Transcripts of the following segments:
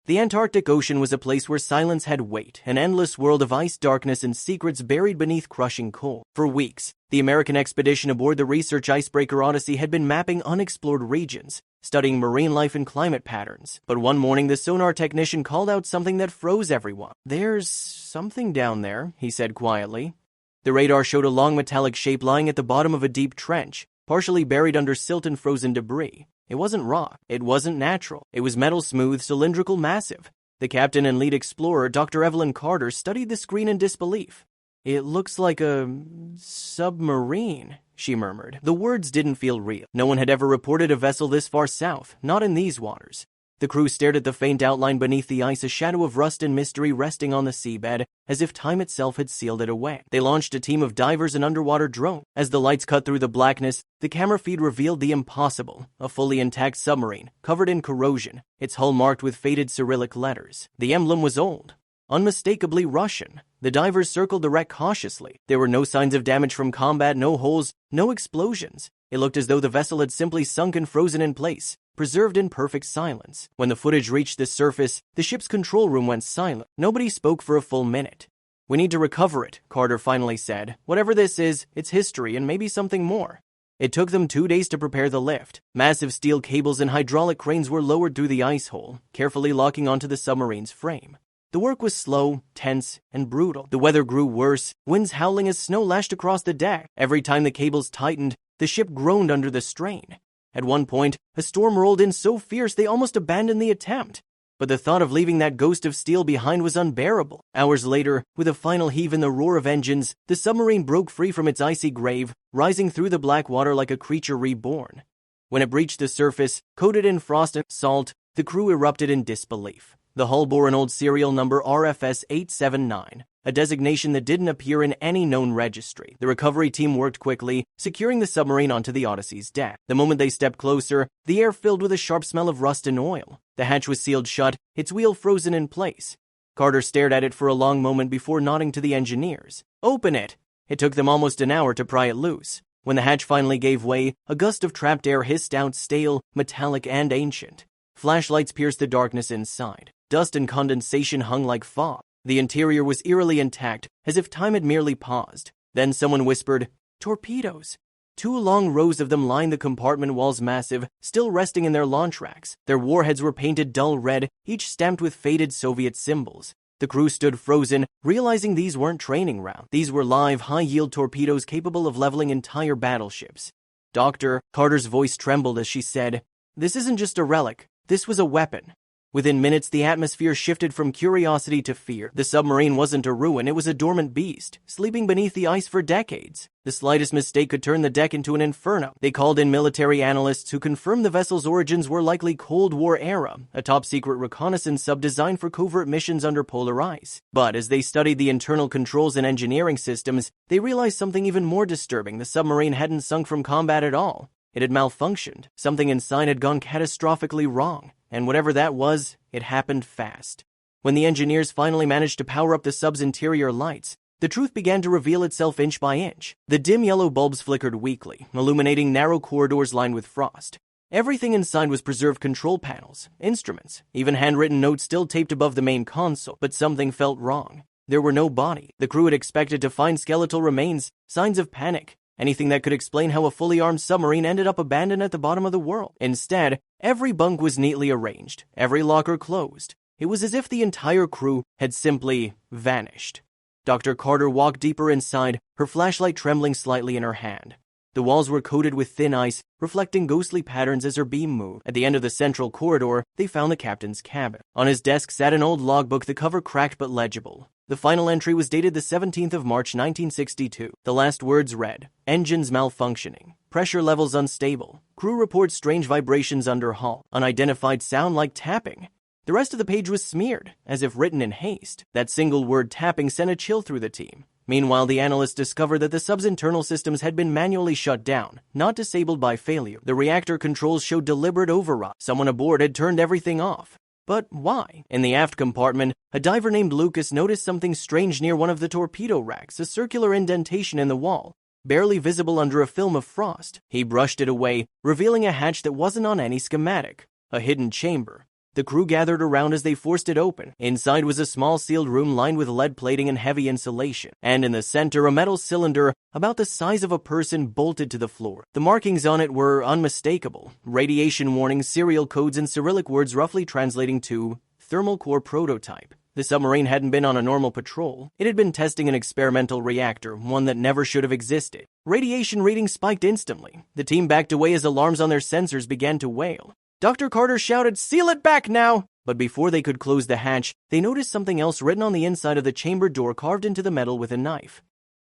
The Antarctic Ocean was a place where silence had weight, an endless world of ice, darkness, and secrets buried beneath crushing cold. For weeks, the American expedition aboard the research icebreaker Odyssey had been mapping unexplored regions, studying marine life and climate patterns. But one morning, the sonar technician called out something that froze everyone. "There's something down there," he said quietly. The radar showed a long metallic shape lying at the bottom of a deep trench, partially buried under silt and frozen debris. It wasn't rock. It wasn't natural. It was metal, smooth, cylindrical, massive. The captain and lead explorer, Dr. Evelyn Carter, studied the screen in disbelief. "It looks like a submarine," she murmured. The words didn't feel real. No one had ever reported a vessel this far south, not in these waters. The crew stared at the faint outline beneath the ice, a shadow of rust and mystery resting on the seabed, as if time itself had sealed it away. They launched a team of divers and underwater drones. As the lights cut through the blackness, the camera feed revealed the impossible: a fully intact submarine, covered in corrosion, its hull marked with faded Cyrillic letters. The emblem was old, unmistakably Russian. The divers circled the wreck cautiously. There were no signs of damage from combat, no holes, no explosions. It looked as though the vessel had simply sunk and frozen in place, preserved in perfect silence. When the footage reached the surface, the ship's control room went silent. Nobody spoke for a full minute. "We need to recover it," Carter finally said. "Whatever this is, it's history and maybe something more." It took them 2 days to prepare the lift. Massive steel cables and hydraulic cranes were lowered through the ice hole, carefully locking onto the submarine's frame. The work was slow, tense, and brutal. The weather grew worse, winds howling as snow lashed across the deck. Every time the cables tightened, the ship groaned under the strain. At one point, a storm rolled in so fierce they almost abandoned the attempt. But the thought of leaving that ghost of steel behind was unbearable. Hours later, with a final heave and the roar of engines, the submarine broke free from its icy grave, rising through the black water like a creature reborn. When it breached the surface, coated in frost and salt, the crew erupted in disbelief. The hull bore an old serial number RFS 879, a designation that didn't appear in any known registry. The recovery team worked quickly, securing the submarine onto the Odyssey's deck. The moment they stepped closer, the air filled with a sharp smell of rust and oil. The hatch was sealed shut, its wheel frozen in place. Carter stared at it for a long moment before nodding to the engineers. "Open it!" It took them almost an hour to pry it loose. When the hatch finally gave way, a gust of trapped air hissed out, stale, metallic, and ancient. Flashlights pierced the darkness inside. Dust and condensation hung like fog. The interior was eerily intact, as if time had merely paused. Then someone whispered, "Torpedoes." 2 long rows of them lined the compartment walls, massive, still resting in their launch racks. Their warheads were painted dull red, each stamped with faded Soviet symbols. The crew stood frozen, realizing these weren't training rounds. These were live, high-yield torpedoes capable of leveling entire battleships. "Doctor," Carter's voice trembled as she said, "this isn't just a relic. This was a weapon." Within minutes, the atmosphere shifted from curiosity to fear. The submarine wasn't a ruin, it was a dormant beast, sleeping beneath the ice for decades. The slightest mistake could turn the deck into an inferno. They called in military analysts who confirmed the vessel's origins were likely Cold War era, a top-secret reconnaissance sub designed for covert missions under polar ice. But as they studied the internal controls and engineering systems, they realized something even more disturbing. The submarine hadn't sunk from combat at all. It had malfunctioned. Something inside had gone catastrophically wrong. And whatever that was, it happened fast. When the engineers finally managed to power up the sub's interior lights, the truth began to reveal itself inch by inch. The dim yellow bulbs flickered weakly, illuminating narrow corridors lined with frost. Everything inside was preserved: control panels, instruments, even handwritten notes still taped above the main console. But something felt wrong. There were no body. The crew had expected to find skeletal remains, signs of panic, anything that could explain how a fully armed submarine ended up abandoned at the bottom of the world. Instead, every bunk was neatly arranged, every locker closed. It was as if the entire crew had simply vanished. Dr. Carter walked deeper inside, her flashlight trembling slightly in her hand. The walls were coated with thin ice, reflecting ghostly patterns as her beam moved. At the end of the central corridor, they found the captain's cabin. On his desk sat an old logbook, the cover cracked but legible. The final entry was dated the 17th of March 1962. The last words read, "Engines malfunctioning. Pressure levels unstable. Crew reports strange vibrations under hull. Unidentified sound like tapping." The rest of the page was smeared, as if written in haste. That single word, tapping, sent a chill through the team. Meanwhile, the analysts discovered that the sub's internal systems had been manually shut down, not disabled by failure. The reactor controls showed deliberate override. Someone aboard had turned everything off. But why? In the aft compartment, a diver named Lucas noticed something strange near one of the torpedo racks, a circular indentation in the wall, barely visible under a film of frost. He brushed it away, revealing a hatch that wasn't on any schematic, a hidden chamber. The crew gathered around as they forced it open. Inside was a small sealed room lined with lead plating and heavy insulation, and in the center a metal cylinder about the size of a person bolted to the floor. The markings on it were unmistakable: radiation warning, serial codes, and Cyrillic words roughly translating to thermal core prototype. The submarine hadn't been on a normal patrol. It had been testing an experimental reactor, one that never should have existed. Radiation readings spiked instantly. The team backed away as alarms on their sensors began to wail. Dr. Carter shouted, "Seal it back now!" But before they could close the hatch, they noticed something else written on the inside of the chamber door, carved into the metal with a knife.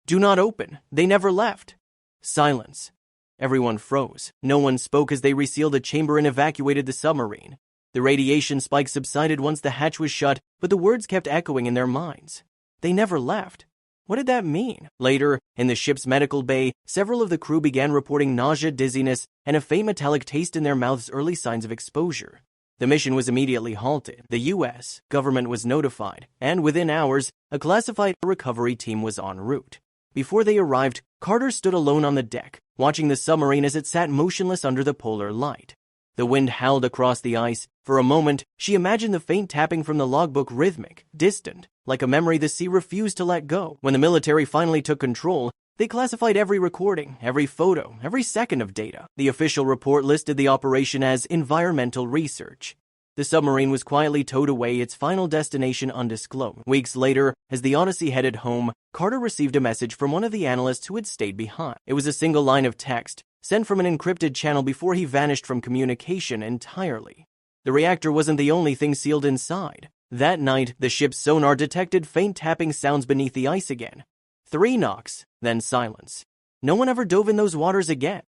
"Do not open. They never left." Silence. Everyone froze. No one spoke as they resealed the chamber and evacuated the submarine. The radiation spike subsided once the hatch was shut, but the words kept echoing in their minds. They never left. What did that mean? Later, in the ship's medical bay, several of the crew began reporting nausea, dizziness, and a faint metallic taste in their mouths, early signs of exposure. The mission was immediately halted. The U.S. government was notified, and within hours, a classified recovery team was en route. Before they arrived, Carter stood alone on the deck, watching the submarine as it sat motionless under the polar light. The wind howled across the ice. For a moment, she imagined the faint tapping from the logbook, rhythmic, distant, like a memory the sea refused to let go. When the military finally took control, they classified every recording, every photo, every second of data. The official report listed the operation as environmental research. The submarine was quietly towed away, its final destination undisclosed. Weeks later, as the Odyssey headed home, Carter received a message from one of the analysts who had stayed behind. It was a single line of text, sent from an encrypted channel before he vanished from communication entirely. The reactor wasn't the only thing sealed inside. That night, the ship's sonar detected faint tapping sounds beneath the ice again. 3 knocks, then silence. No one ever dove in those waters again.